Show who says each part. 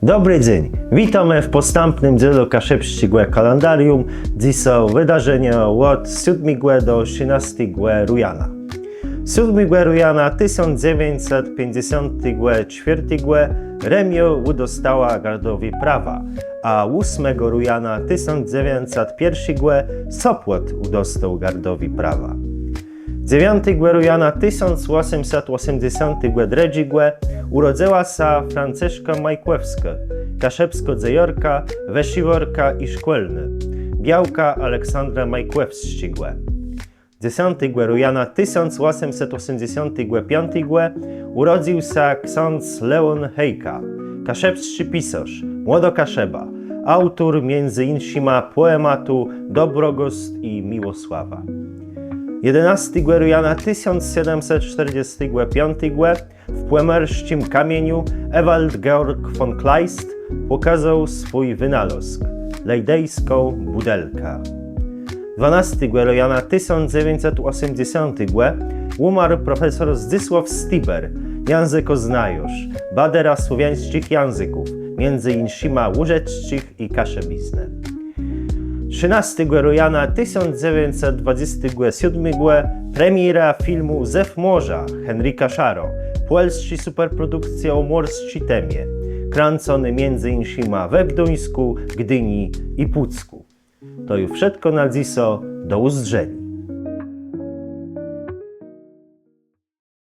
Speaker 1: Dobry dzień, witamy w postępnym dzielu kaszebskiego kalendarium. Dziś są wydarzenia od 7 do 13 rujana. 7 rujana 1954 Remio udostała gardowi prawa, a 8 rujana 1901 Sopot udostał gardowi prawa. 9 rujana 1883 urodziła się Franciszka Majkłewska, kaszebsko-dzejorka, wesiworka i szkolny, białka Aleksandra Majkłewskiego. 10 rujana 1885 urodził się ksiądz Leon Hejka, kaszebski pisarz, młodokaszeba, autor między innymi poematu Dobrogost i Miłosława. 11 rujana 1745 w płemerskim kamieniu Ewald Georg von Kleist pokazał swój wynalazek – lejdejską budelkę. 12 rujana 1980 umarł profesor Zdzisław Stiber, językoznawca, badera słowiańskich języków, między innymi łużeckich i kaszebizny. 13 rujana 1927 premiera filmu Zew morza Henryka Szaro, polskiej superprodukcji o morskim temie, kręcony m.in. we Gdyńsku, Gdyni i Pucku. To już wszystko na dziś, do usłyszenia.